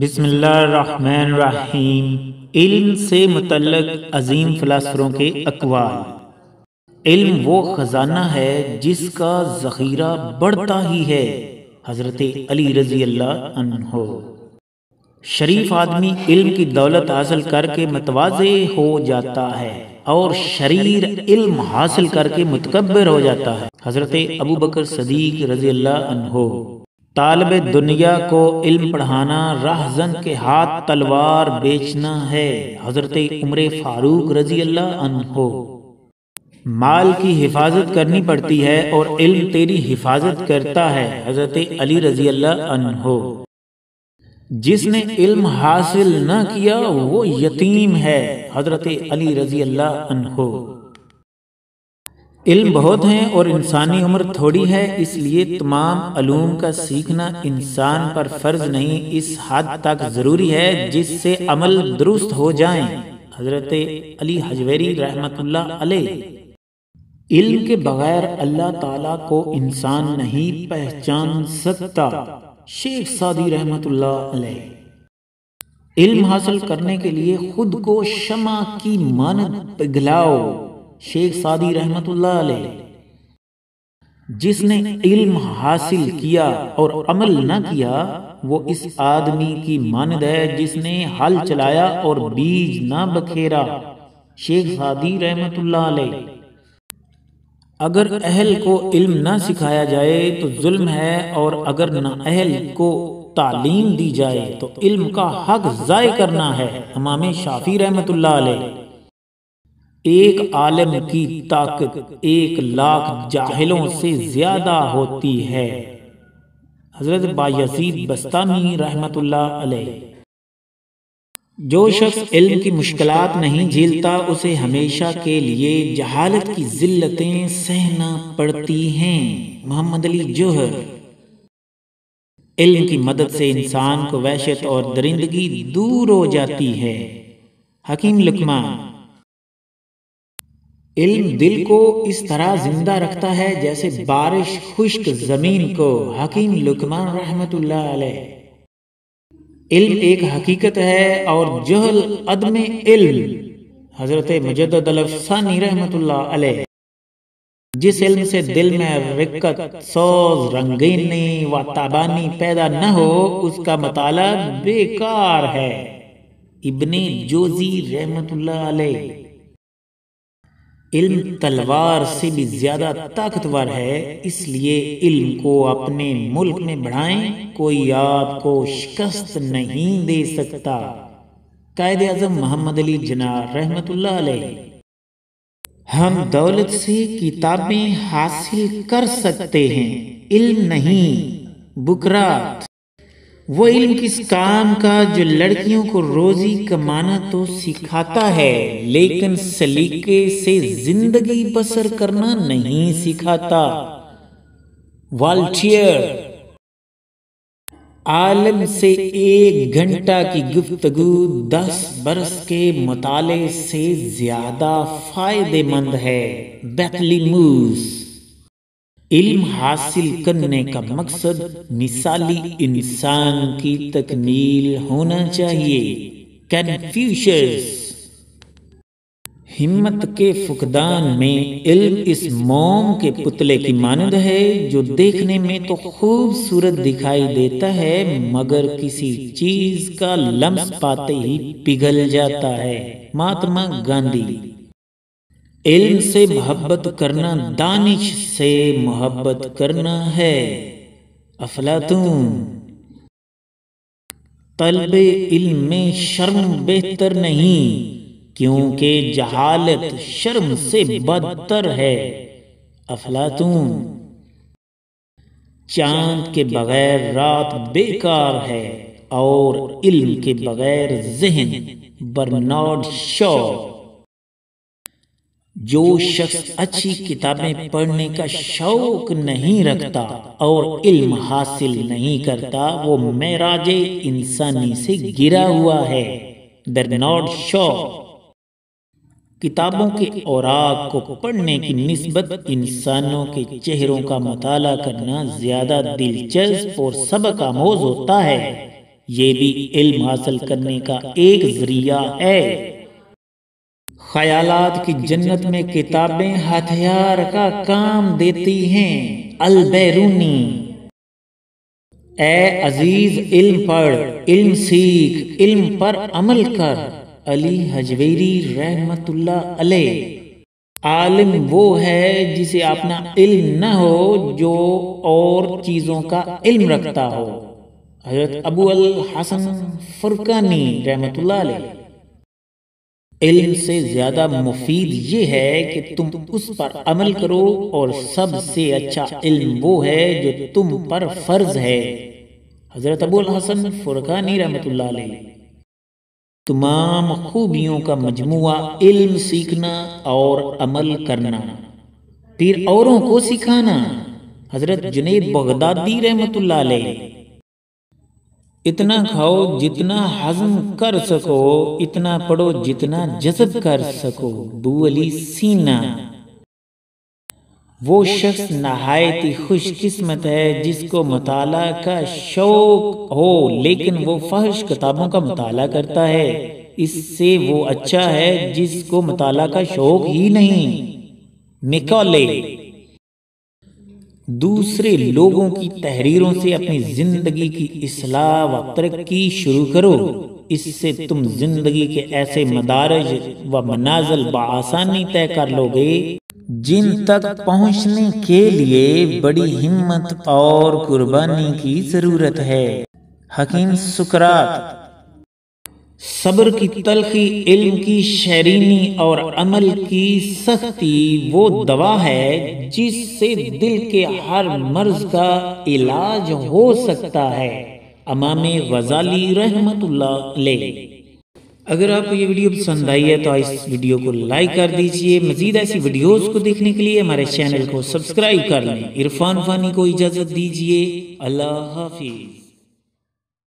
بسم اللہ الرحمن الرحیم۔ علم سے متعلق عظیم فلاسفروں کے اقوال۔ علم وہ خزانہ ہے جس کا ذخیرہ بڑھتا ہی ہے۔ حضرت علی رضی اللہ عنہ۔ شریف آدمی علم کی دولت حاصل کر کے متواضع ہو جاتا ہے اور شریر علم حاصل کر کے متکبر ہو جاتا ہے۔ حضرت ابو بکر صدیق رضی اللہ عنہ۔ طالب دنیا کو علم پڑھانا راہزن کے ہاتھ تلوار بیچنا ہے۔ حضرت عمر فاروق رضی اللہ عنہ۔ مال کی حفاظت کرنی پڑتی ہے اور علم تیری حفاظت کرتا ہے۔ حضرت علی رضی اللہ عنہ۔ جس نے علم حاصل نہ کیا وہ یتیم ہے۔ حضرت علی رضی اللہ عنہ۔ علم بہت ہیں اور انسانی عمر تھوڑی ہے، اس لیے تمام علوم کا سیکھنا انسان پر فرض نہیں، اس حد تک ضروری ہے جس سے عمل درست ہو جائیں۔ حضرت علی حجویری رحمۃ اللہ علیہ۔ علم کے بغیر اللہ تعالیٰ کو انسان نہیں پہچان سکتا۔ شیخ سعدی رحمۃ اللہ علیہ۔ علم حاصل کرنے کے لیے خود کو شمع کی مانند پگھلاؤ۔ شیخ سعدی رحمۃ اللہ علیہ۔ جس نے علم حاصل کیا اور عمل نہ کیا وہ اس آدمی کی مانند ہے جس نے ہل چلایا اور بیج نہ بکھیرا۔ شیخ سعدی رحمۃ اللہ علیہ۔ اگر اہل کو علم نہ سکھایا جائے تو ظلم ہے، اور اگر نہ اہل کو تعلیم دی جائے تو علم کا حق ضائع کرنا ہے۔ امام شافعی رحمۃ اللہ علیہ۔ ایک عالم کی طاقت 1,00,000 جاہلوں سے زیادہ ہوتی ہے۔ حضرت بایزید بستامی رحمۃ اللہ علیہ۔ جو شخص علم کی مشکلات نہیں جھیلتا اسے ہمیشہ کے لیے جہالت کی ذلتیں سہنا پڑتی ہیں۔ محمد علی جوہر۔ علم کی مدد سے انسان کو وحشت اور درندگی دور ہو جاتی ہے۔ حکیم لقمان۔ علم دل کو اس طرح زندہ رکھتا ہے جیسے بارش خشک زمین کو۔ حکیم لقمان رحمۃ اللہ علیہ۔ علم ایک حقیقت ہے اور جہل عدم علم۔ حضرت مجدد الافسانی رحمۃ اللہ علیہ۔ جس علم سے دل میں رقت، سوز، رنگینی و تابانی پیدا نہ ہو اس کا مطالعہ بیکار ہے۔ ابن جوزی رحمۃ اللہ علیہ۔ علم تلوار سے بھی زیادہ طاقتور ہے، اس لیے علم کو اپنے ملک میں بڑھائیں، کوئی آپ کو شکست نہیں دے سکتا۔ قائد اعظم محمد علی جناح رحمۃ اللہ علیہ۔ ہم دولت سے کتابیں حاصل کر سکتے ہیں، علم نہیں۔ بکرات۔ وہ علم کس کام کا جو لڑکیوں کو روزی کمانا تو سکھاتا ہے لیکن سلیقے سے زندگی بسر کرنا نہیں سکھاتا۔ والٹیئر۔ عالم سے 1 گھنٹہ کی گفتگو 10 برس کے مطالعے سے زیادہ فائدہ مند ہے۔ بیتلیموس۔ علم حاصل کرنے کا مقصد مثالی انسان کی تکمیل ہونا چاہیے۔ کنفیوشس۔ ہمت کے فقدان میں علم اس موم کے پتلے کی مانند ہے جو دیکھنے میں تو خوبصورت دکھائی دیتا ہے مگر کسی چیز کا لمس پاتے ہی پگھل جاتا ہے۔ مہاتما گاندھی۔ علم سے محبت کرنا دانش سے محبت کرنا ہے۔ افلاطون۔ طلب علم میں شرم بہتر نہیں کیونکہ جہالت شرم سے بدتر ہے۔ افلاطون۔ چاند کے بغیر رات بیکار ہے اور علم کے بغیر ذہن۔ برنارڈ شاء۔ جو شخص اچھی کتابیں پڑھنے کا شوق نہیں رکھتا اور علم حاصل نہیں کرتا وہ معراج انسانی سے گرا ہوا ہے۔ برنارڈ شاء۔ کتابوں کے اوراق کو پڑھنے کی نسبت انسانوں کے چہروں کا مطالعہ کرنا زیادہ دلچسپ اور سبق آموز ہوتا ہے۔ یہ بھی علم حاصل کرنے کا ایک ذریعہ ہے۔ خیالات کی جنت میں کتابیں ہتھیار کا کام دیتی ہیں۔ البیرونی۔ اے عزیز، علم پڑھ، علم سیکھ، علم پر عمل کر۔ علی حجویری رحمت اللہ علیہ۔ عالم وہ ہے جسے اپنا علم نہ ہو، جو اور چیزوں کا علم رکھتا ہو۔ حضرت ابو الحسن فرقانی رحمت اللہ علیہ۔ علم سے زیادہ مفید یہ ہے کہ تم اس پر عمل کرو، اور سب سے اچھا علم وہ ہے جو تم پر فرض ہے۔ حضرت ابو الحسن فرقانی رحمت اللہ علیہ۔ تمام خوبیوں کا مجموعہ علم سیکھنا اور عمل کرنا، پھر اوروں کو سکھانا۔ حضرت جنید بغدادی رحمت اللہ علیہ۔ اتنا کھاؤ جتنا ہضم کر سکو، اتنا پڑھو جتنا جذب کر سکو۔ ابو علی سینا۔ وہ شخص نہایت ہی خوش قسمت ہے جس کو مطالعہ کا شوق ہو، لیکن وہ فحش کتابوں کا مطالعہ کرتا ہے۔ اس سے وہ اچھا ہے جس کو مطالعہ کا شوق ہی نہیں۔ میکالے۔ دوسرے لوگوں کی تحریروں سے اپنی زندگی کی اصلاح و ترقی شروع کرو، اس سے تم زندگی کے ایسے مدارج و منازل بآسانی طے کر لو گے جن تک پہنچنے کے لیے بڑی ہمت اور قربانی کی ضرورت ہے۔ حکیم سقراط۔ صبر کی تلخی، علم کی شیرینی اور عمل کی سختی وہ دوا ہے جس سے دل کے ہر مرض کا علاج ہو سکتا ہے۔ امام غزالی رحمت اللہ علیہ۔ اگر آپ کو یہ ویڈیو پسند آئی ہے تو اس ویڈیو کو لائک کر دیجئے۔ مزید ایسی ویڈیوز کو دیکھنے کے لیے ہمارے چینل کو سبسکرائب کر لیں۔ عرفان فانی کو اجازت دیجئے۔ اللہ حافظ۔